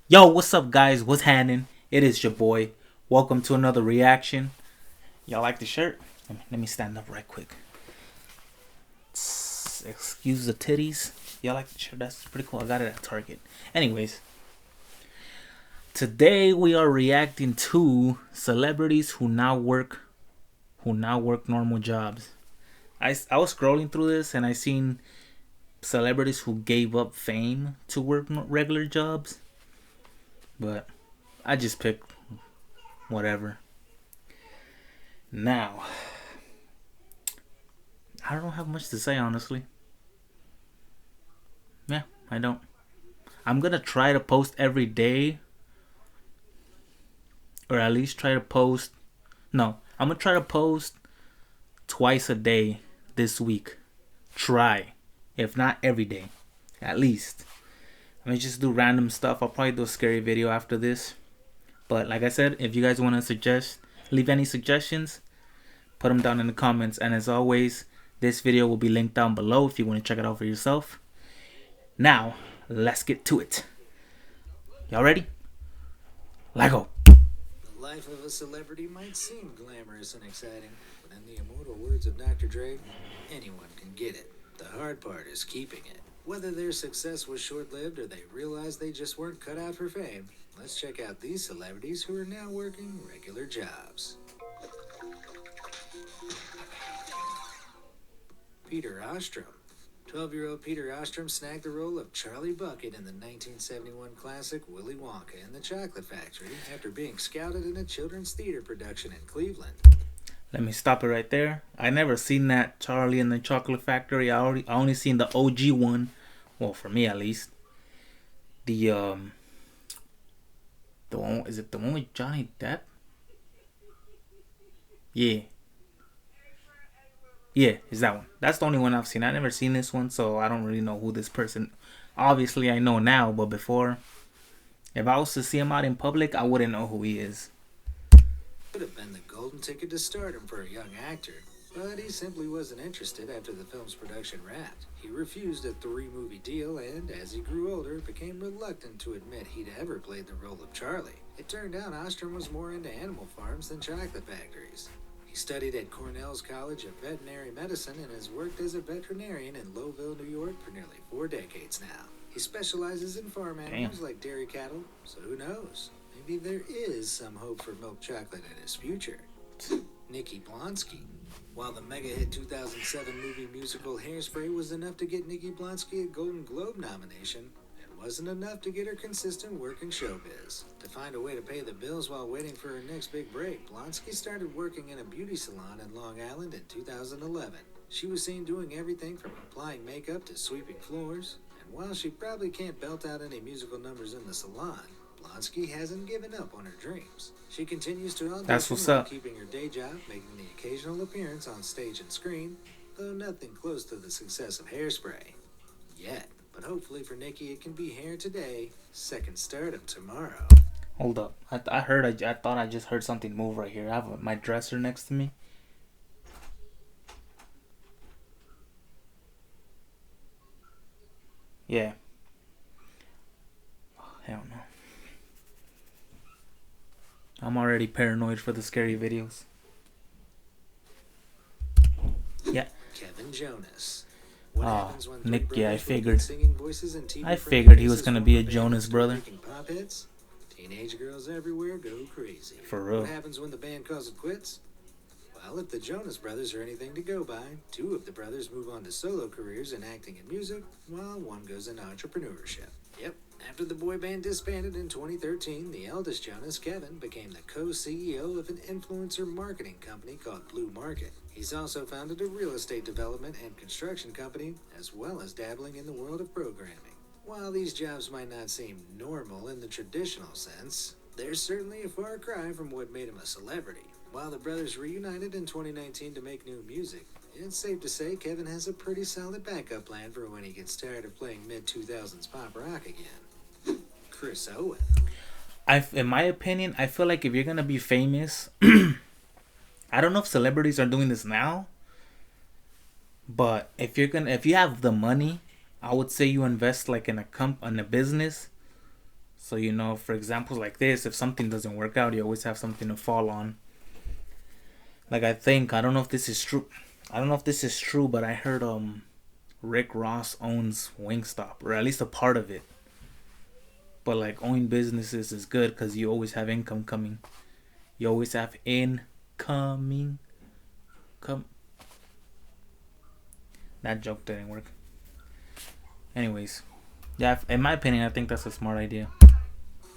Yo, what's up, guys? What's happening? It is your boy. Welcome to another reaction. Y'all like the shirt? Let me stand up right quick. Excuse the titties. Y'all like the shirt? That's pretty cool. I got it at Target. Anyways, today we are reacting to celebrities who now work normal jobs. I was scrolling through this and I seen celebrities who gave up fame to work regular jobs, but I just picked whatever. Now, I don't have much to say, honestly. Yeah, I don't. I'm gonna try to post every day, or at least try to post. No, I'm gonna try to post twice a day this week. Try, if not every day, at least. Let me just do random stuff. I'll probably do a scary video after this. But like I said, if you guys want to leave any suggestions, put them down in the comments. And as always, this video will be linked down below if you want to check it out for yourself. Now, let's get to it. Y'all ready? Let go. The life of a celebrity might seem glamorous and exciting, but in the immortal words of Dr. Dre, anyone can get it. The hard part is keeping it. Whether their success was short-lived or they realized they just weren't cut out for fame, let's check out these celebrities who are now working regular jobs. Peter Ostrom. 12-year-old Peter Ostrom snagged the role of Charlie Bucket in the 1971 classic Willy Wonka and the Chocolate Factory after being scouted in a children's theater production in Cleveland. Let me stop it right there. I never seen that Charlie and the Chocolate Factory. I only seen the OG one. Well, for me at least. The one, is it the one with Johnny Depp? Yeah. Yeah, is that one. That's the only one I've seen. I never seen this one, so I don't really know who this person. Obviously, I know now, but before, if I was to see him out in public, I wouldn't know who he is. Could have been the golden ticket to stardom for a young actor, but he simply wasn't interested after the film's production wrapped. He refused a 3-movie deal and, as he grew older, became reluctant to admit he'd ever played the role of Charlie. It turned out Ostrom was more into animal farms than chocolate factories. He studied at Cornell's College of Veterinary Medicine and has worked as a veterinarian in Lowville, New York for nearly 4 decades now. He specializes in farm animals like dairy cattle, so who knows? Maybe there is some hope for milk chocolate in his future. Nikki Blonsky. While the mega-hit 2007 movie musical Hairspray was enough to get Nikki Blonsky a Golden Globe nomination, it wasn't enough to get her consistent work in showbiz. To find a way to pay the bills while waiting for her next big break, Blonsky started working in a beauty salon in Long Island in 2011. She was seen doing everything from applying makeup to sweeping floors, and while she probably can't belt out any musical numbers in the salon, Blonsky hasn't given up on her dreams. She continues to That's audition what's while up. keeping her day job, making the occasional appearance on stage and screen, though nothing close to the success of Hairspray. Yet. But hopefully for Nikki, it can be hair today, second stardom tomorrow. Hold up. I thought I just heard something move right here. I have my dresser next to me. Yeah. Oh, hell no. I'm already paranoid for the scary videos. Yeah. Kevin Jonas. What Oh, happens when three Nick. Yeah, I brothers with good figured. singing voices and I TV-friendly figured he was faces gonna form be a band Jonas and start brother. making pop hits? Teenage girls everywhere go crazy. For real. What happens when the band calls it quits? Well, if the Jonas Brothers are anything to go by, 2 of the brothers move on to solo careers in acting and music, while one goes into entrepreneurship. Yep, after the boy band disbanded in 2013, the eldest Jonas, Kevin, became the co-CEO of an influencer marketing company called Blue Market. He's also founded a real estate development and construction company, as well as dabbling in the world of programming. While these jobs might not seem normal in the traditional sense, they're certainly a far cry from what made him a celebrity. While the brothers reunited in 2019 to make new music, it's safe to say Kevin has a pretty solid backup plan for when he gets tired of playing mid-2000s pop rock again. Chris Owen. In my opinion, I feel like if you're gonna be famous, I don't know if celebrities are doing this now, but if you have the money, I would say you invest like in a business So you know, for examples like this, if something doesn't work out, you always have something to fall on. Like I don't know if this is true. I don't know if this is true, but I heard Rick Ross owns Wingstop, or at least a part of it. But like owning businesses is good because you always have income coming. You always have incoming. Come. That joke didn't work. Anyways, yeah, in my opinion, I think that's a smart idea.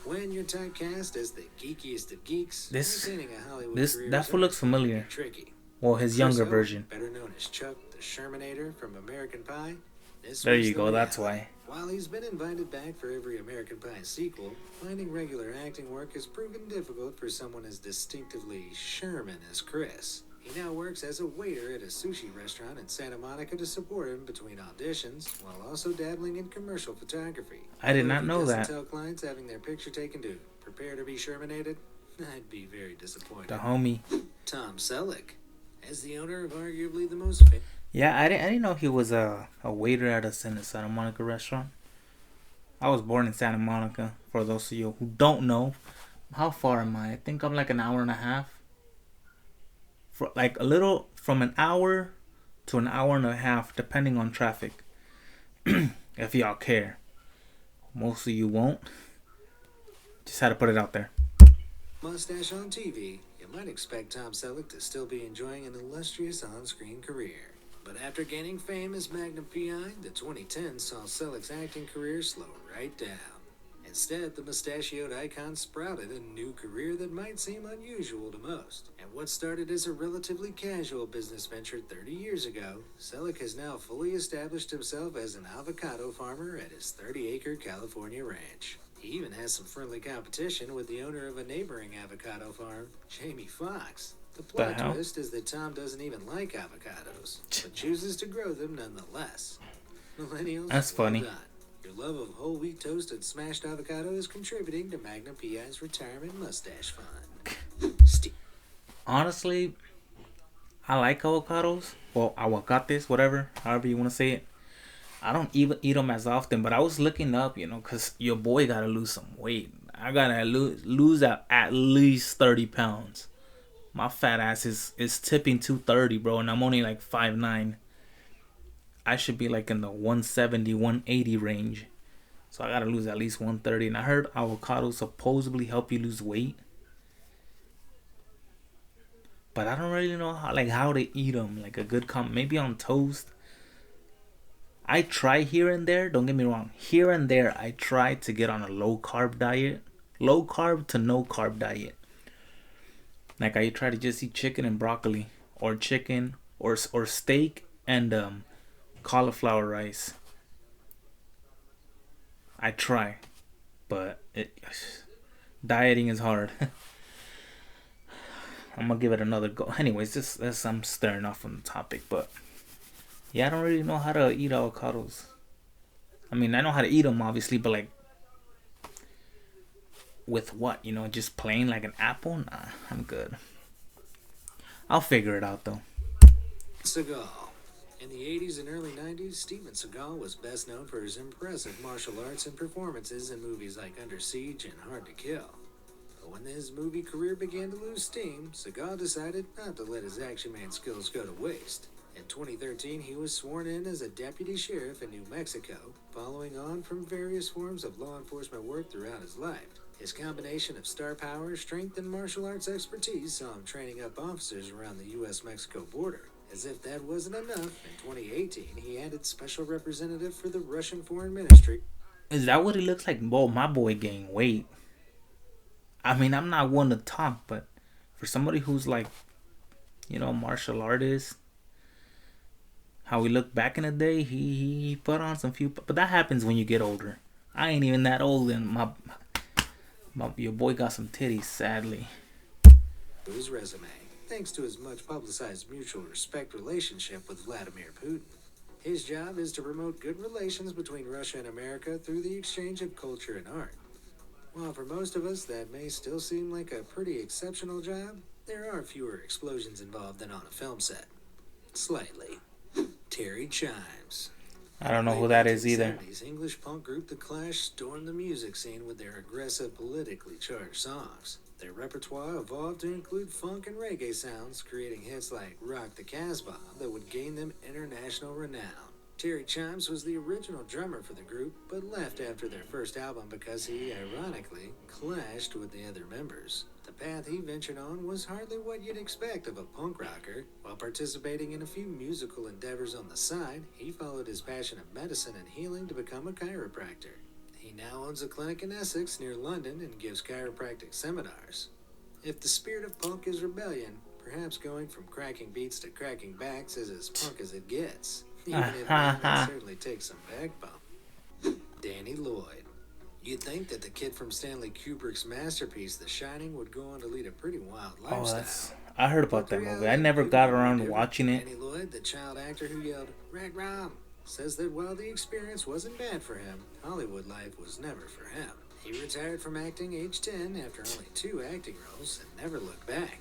When you're typecast as the geekiest of geeks, This, maintaining a Hollywood this career that is fool looks understandably familiar. tricky. Well, his Chris younger Owen, version. better known as Chuck the Shermanator from American Pie, this There was you the go. That's reality. why. While he's been invited back for every American Pie sequel, finding regular acting work has proven difficult for someone as distinctively Sherman as Chris. He now works as a waiter at a sushi restaurant in Santa Monica to support him between auditions, while also dabbling in commercial photography. I did But not if he know doesn't that. tell clients having their picture taken to prepare to be Shermanated, I'd be very disappointed. The homie. Tom Selleck, as the owner of arguably the most famous. Yeah, I didn't know he was a waiter at a Santa Monica restaurant. I was born in Santa Monica. For those of you who don't know, how far am I? I think I'm like an hour and a half. For like a little from an hour to an hour and a half, depending on traffic. If y'all care, most of you won't. Just had to put it out there. Mustache on TV, you might expect Tom Selleck to still be enjoying an illustrious on-screen career. But after gaining fame as Magnum PI, the 2010s saw Selleck's acting career slow right down. Instead, the mustachioed icon sprouted a new career that might seem unusual to most. And what started as a relatively casual business venture 30 years ago, Selleck has now fully established himself as an avocado farmer at his 30-acre California ranch. He even has some friendly competition with the owner of a neighboring avocado farm, Jamie Foxx. The plot twist is that Tom doesn't even like avocados, but chooses to grow them nonetheless. Millennials, That's funny. Well done. Your love of whole wheat toast and smashed avocado is contributing to Magnum PI's retirement mustache fund. Honestly, I like avocados. Well, aguacates, whatever, however you want to say it. I don't even eat them as often, but I was looking up, because your boy got to lose some weight. I got to lose at least 30 pounds. My fat ass is tipping 230, bro, and I'm only like 5'9". I should be like in the 170, 180 range. So I got to lose at least 130. And I heard avocados supposedly help you lose weight. But I don't really know how to eat them. Like a good maybe on toast. I try here and there, don't get me wrong. Here and there, I try to get on a low carb diet. Low carb to no carb diet. Like I try to just eat chicken and broccoli. Or chicken, or steak and cauliflower rice. I try. But dieting is hard. I'm going to give it another go. Anyways, this I'm staring off from the topic, but yeah, I don't really know how to eat avocados. I mean, I know how to eat them, obviously, but like, with what? Just plain like an apple? Nah, I'm good. I'll figure it out, though. Seagal. In the 80s and early 90s, Steven Seagal was best known for his impressive martial arts and performances in movies like Under Siege and Hard to Kill. But when his movie career began to lose steam, Seagal decided not to let his action man skills go to waste. In 2013, he was sworn in as a deputy sheriff in New Mexico, following on from various forms of law enforcement work throughout his life. His combination of star power, strength, and martial arts expertise saw him training up officers around the U.S.-Mexico border. As if that wasn't enough, in 2018, he added special representative for the Russian Foreign Ministry. Is that what he looks like? Well, my boy gained weight. I mean, I'm not one to talk, but for somebody who's like, martial artist, how he looked back in the day, he put on some few. But that happens when you get older. I ain't even that old, and your boy got some titties, sadly. His resume, thanks to his much publicized mutual respect relationship with Vladimir Putin. His job is to promote good relations between Russia and America through the exchange of culture and art. While for most of us that may still seem like a pretty exceptional job, there are fewer explosions involved than on a film set. Slightly. Terry Chimes. I In the don't know who late that is either. 1970s, English punk group The Clash stormed the music scene with their aggressive, politically charged songs. Their repertoire evolved to include funk and reggae sounds, creating hits like Rock the Casbah that would gain them international renown. Terry Chimes was the original drummer for the group, but left after their first album because he, ironically, clashed with the other members. The path he ventured on was hardly what you'd expect of a punk rocker. While participating in a few musical endeavors on the side, he followed his passion of medicine and healing to become a chiropractor. He now owns a clinic in Essex near London and gives chiropractic seminars. If the spirit of punk is rebellion, perhaps going from cracking beats to cracking backs is as punk as it gets. Even if not, it certainly takes some backbone. Danny Lloyd. You'd think that the kid from Stanley Kubrick's masterpiece, The Shining, would go on to lead a pretty wild Oh, lifestyle. I heard about that movie. I never got around to watching it. Danny Lloyd, the child actor who yelled, "Red Rum," says that while the experience wasn't bad for him, Hollywood life was never for him. He retired from acting age 10 after only 2 acting roles and never looked back.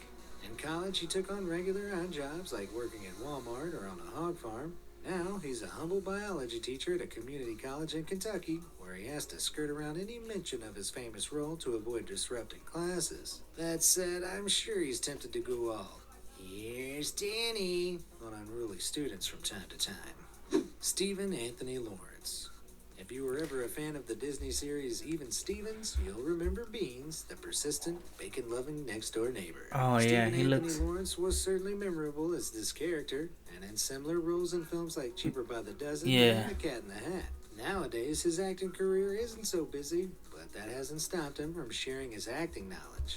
In college, he took on regular odd jobs like working at Walmart or on a hog farm. Now, he's a humble biology teacher at a community college in Kentucky, where he has to skirt around any mention of his famous role to avoid disrupting classes. That said, I'm sure he's tempted to go all, "Here's Danny," on unruly students from time to time. Stephen Anthony Lawrence. If you were ever a fan of the Disney series Even Stevens, you'll remember Beans, the persistent, bacon-loving next-door neighbor. Oh, Stephen yeah, Anthony Lawrence was certainly memorable as this character, and in similar roles in films like Cheaper by the Dozen and The Cat in the Hat. Nowadays, his acting career isn't so busy, but that hasn't stopped him from sharing his acting knowledge.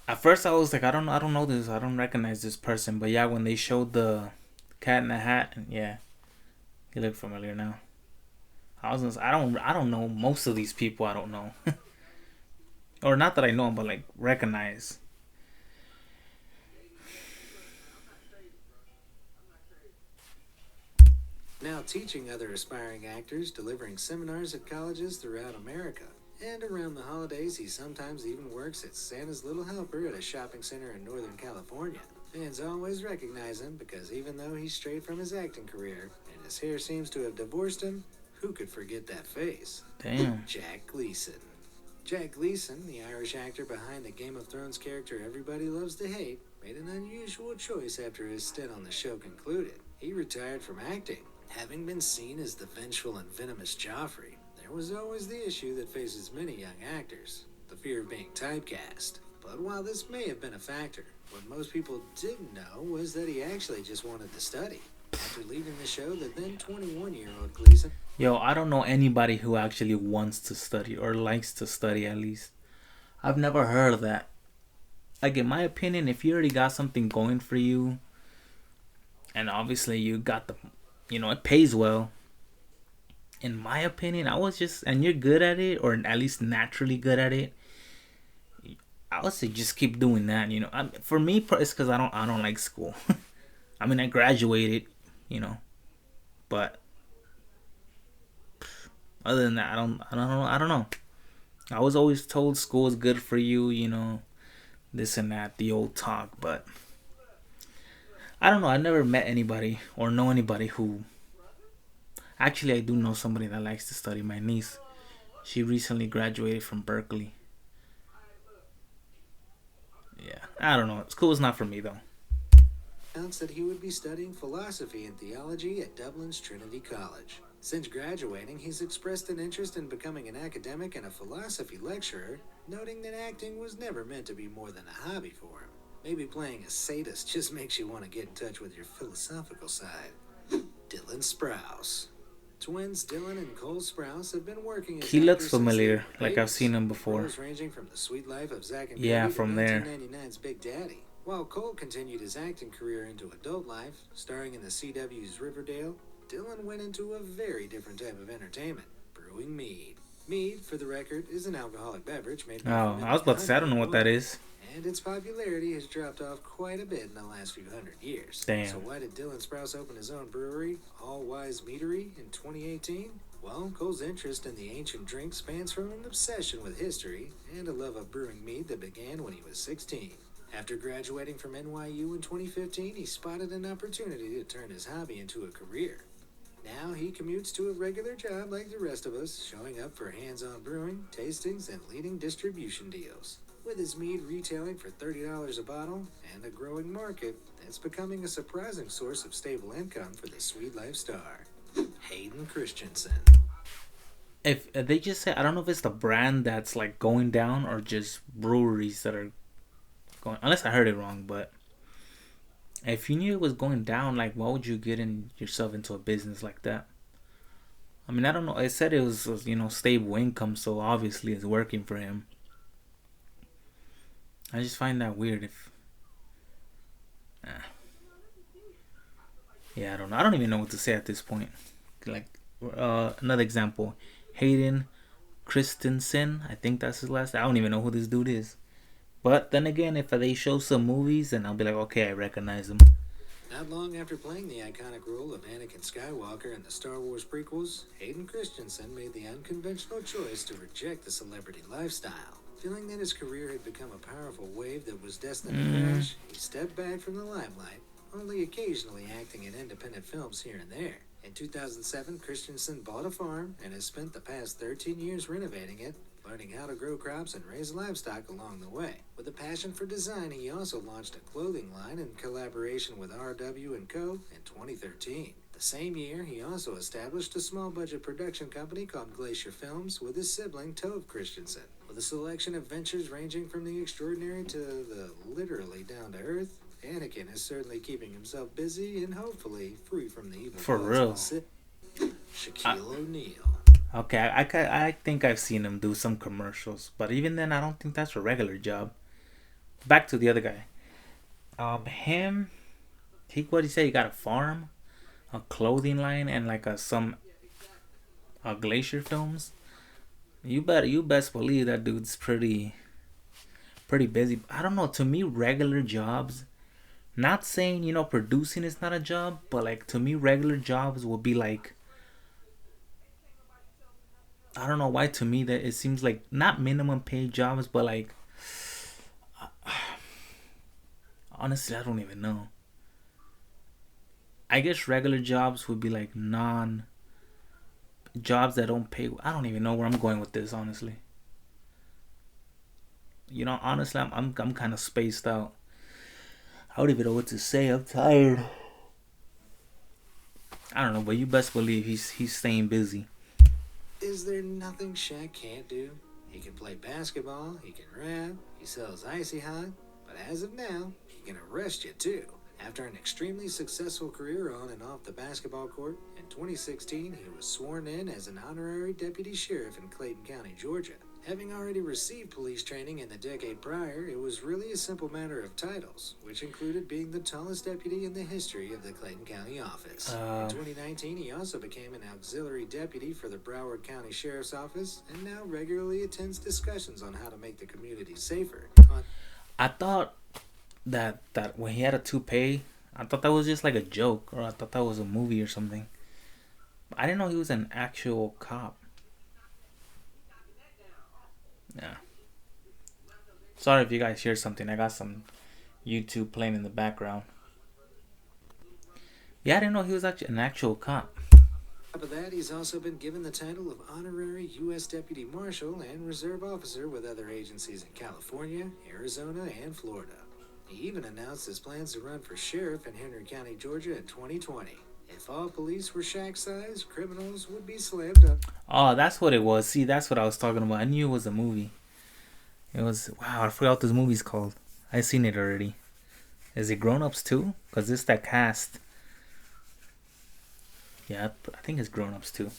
At first, I was like, I don't know this. I don't recognize this person. But yeah, when they showed the Cat in the Hat, yeah, he looked familiar now. I don't know most of these people. I don't know, or not that I know them, but like recognize. Now teaching other aspiring actors, delivering seminars at colleges throughout America. And around the holidays, he sometimes even works as Santa's little helper at a shopping center in Northern California. Fans always recognize him because even though he's strayed from his acting career and his hair seems to have divorced him, who could forget that face? Damn. Jack Gleason. Jack Gleason, the Irish actor behind the Game of Thrones character everybody loves to hate, made an unusual choice after his stint on the show concluded. He retired from acting. Having been seen as the vengeful and venomous Joffrey, there was always the issue that faces many young actors, the fear of being typecast. But while this may have been a factor, what most people didn't know was that he actually just wanted to study. After leaving the show, the then 21-year-old Gleason... Yo, I don't know anybody who actually wants to study or likes to study at least. I've never heard of that. Like, in my opinion, if you already got something going for you, and obviously you got the, it pays well. In my opinion, and you're good at it, or at least naturally good at it, I would say just keep doing that. For me, it's because I don't like school. I mean, I graduated, but other than that, I don't know. I was always told school is good for you, this and that, the old talk, but I don't know. I never met anybody or know anybody who. Actually, I do know somebody that likes to study. My niece, she recently graduated from Berkeley. Yeah, I don't know. School is not for me though. Announced that he would be studying philosophy and theology at Dublin's Trinity College. Since graduating, he's expressed an interest in becoming an academic and a philosophy lecturer, noting that acting was never meant to be more than a hobby for him. Maybe playing a sadist just makes you want to get in touch with your philosophical side. Dylan Sprouse. Twins Dylan and Cole Sprouse have been working as He looks actors since familiar, they were like I've babies. seen him before. Roles ranging from The Sweet Life of Zack and Yeah, Cody from to there. 1999's Big Daddy. While Cole continued his acting career into adult life, starring in the CW's Riverdale, Dylan went into a very different type of entertainment, brewing mead. Mead, for the record, is an alcoholic beverage made by I was about to say, I don't know what that is. and its popularity has dropped off quite a bit in the last few hundred years. Damn. So why did Dylan Sprouse open his own brewery, All Wise Meadery, in 2018? Well, Cole's interest in the ancient drink spans from an obsession with history and a love of brewing mead that began when he was 16. After graduating from NYU in 2015, he spotted an opportunity to turn his hobby into a career. Now he commutes to a regular job like the rest of us, showing up for hands-on brewing, tastings, and leading distribution deals. With his mead retailing for $30 a bottle and a growing market, it's becoming a surprising source of stable income for the Sweet Life star, Hayden Christensen. If they just say, I don't know if it's the brand that's like going down or just breweries that are going. Unless I heard it wrong, but if you knew it was going down, like why would you get yourself into a business like that? I mean, I don't know. It said it was stable income, so obviously it's working for him. I just find that weird. If yeah, I don't know. I don't even know what to say at this point. Like another example, Hayden Christensen. I think that's his last. I don't even know who this dude is. But then again, if they show some movies, then I'll be like, okay, I recognize him. Not long after playing the iconic role of Anakin Skywalker in the Star Wars prequels, Hayden Christensen made the unconventional choice to reject the celebrity lifestyle. Feeling that his career had become a powerful wave that was destined to crash, he stepped back from the limelight, only occasionally acting in independent films here and there. In 2007, Christensen bought a farm and has spent the past 13 years renovating it, learning how to grow crops and raise livestock along the way. With a passion for design, he also launched a clothing line in collaboration with RW & Co. in 2013. The same year, he also established a small-budget production company called Glacier Films with his sibling Tove Christensen. With a selection of ventures ranging from the extraordinary to the literally down-to-earth, Anakin is certainly keeping himself busy and hopefully free from the evil For real. Shaquille O'Neal. Okay, I think I've seen him do some commercials, but even then, I don't think that's a regular job. Back to the other guy. What he say? He got a farm, a clothing line, and like a Glacier Films. You best believe that dude's pretty busy. I don't know. To me, regular jobs. Not saying producing is not a job, but like to me, regular jobs will be like, I don't know why to me that it seems like not minimum paid jobs, but like honestly I don't even know. I guess regular jobs would be like non jobs that don't pay. I don't even know where I'm going with this, honestly. Honestly, I'm kind of spaced out. I don't even know what to say. I'm tired. I don't know, but you best believe he's staying busy. Is there nothing Shaq can't do? He can play basketball, he can rap, he sells icy hot, but as of now, he can arrest you too. After an extremely successful career on and off the basketball court, in 2016 he was sworn in as an honorary deputy sheriff in Clayton County, Georgia. Having already received police training in the decade prior, it was really a simple matter of titles, which included being the tallest deputy in the history of the Clayton County office. In 2019, he also became an auxiliary deputy for the Broward County Sheriff's Office and now regularly attends discussions on how to make the community safer. I thought that when he had a toupee, I thought that was just like a joke, or I thought that was a movie or something. I didn't know he was an actual cop. Yeah. Sorry if you guys hear something. I got some YouTube playing in the background. Yeah, I didn't know he was actually an actual cop. On top of that, he's also been given the title of Honorary U.S. Deputy Marshal and Reserve Officer with other agencies in California, Arizona, and Florida. He even announced his plans to run for sheriff in Henry County, Georgia in 2020. If all police were Shaq size, criminals would be slammed up. Oh, that's what it was. See, that's what I was talking about. I knew it was a movie. It was, wow, I forgot what this movie's called. I seen it already. Is it Grown Ups too? Because it's that cast. Yeah, I think it's Grown Ups too.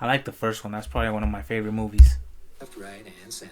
I like the first one. That's probably one of my favorite movies. Left, right, and center.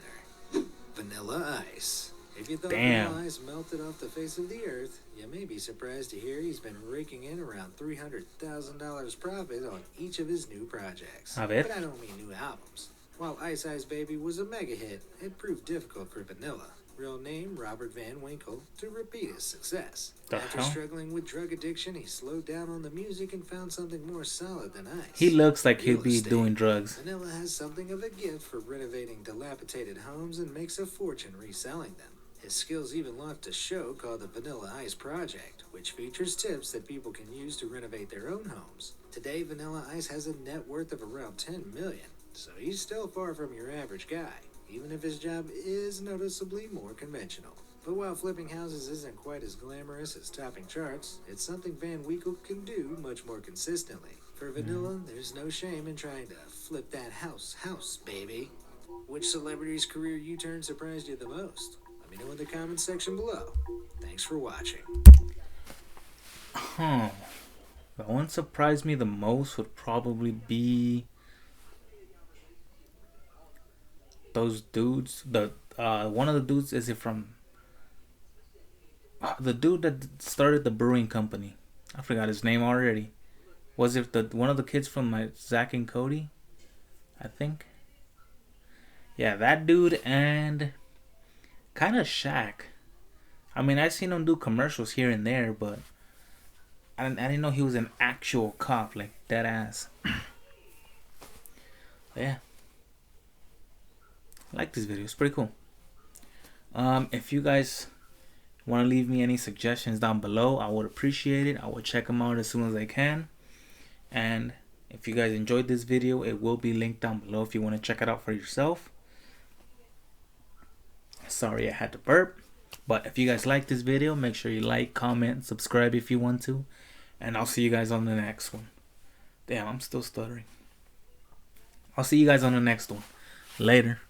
Vanilla Ice. If you thought Damn. Vanilla Ice melted off the face of the earth, you may be surprised to hear he's been raking in around $300,000 profit on each of his new projects. A ver. But I don't mean new albums. While Ice Ice Baby was a mega hit, it proved difficult for Vanilla, real name Robert Van Winkle, to repeat his success. After struggling with drug addiction, he slowed down on the music and found something more solid than Ice. He looks like he'd Real be estate. doing drugs. Vanilla has something of a gift for renovating dilapidated homes and makes a fortune reselling them. His skills even launched a show called the Vanilla Ice Project, which features tips that people can use to renovate their own homes. Today, Vanilla Ice has a net worth of around $10 million, so he's still far from your average guy, even if his job is noticeably more conventional. But while flipping houses isn't quite as glamorous as topping charts, it's something Van Winkle can do much more consistently. For Vanilla, there's no shame in trying to flip that house, baby. Which celebrity's career U-turn surprised you the most? Let me know in the comments section below. Thanks for watching. The one surprised me the most would probably be those dudes. The one of the dudes, is it from the dude that started the brewing company? I forgot his name already. Was it the one of the kids from my Zach and Cody? I think. Yeah, that dude, and kind of Shaq. I mean, I've seen him do commercials here and there, but I didn't know he was an actual cop, like dead ass. Yeah, I like this video. It's pretty cool. If you guys want to leave me any suggestions down below, I would appreciate it. I will check them out as soon as I can. And if you guys enjoyed this video, it will be linked down below if you want to check it out for yourself. Sorry I had to burp. But if you guys like this video, make sure you like, comment, subscribe if you want to. And I'll see you guys on the next one. Damn, I'm still stuttering. I'll see you guys on the next one. Later.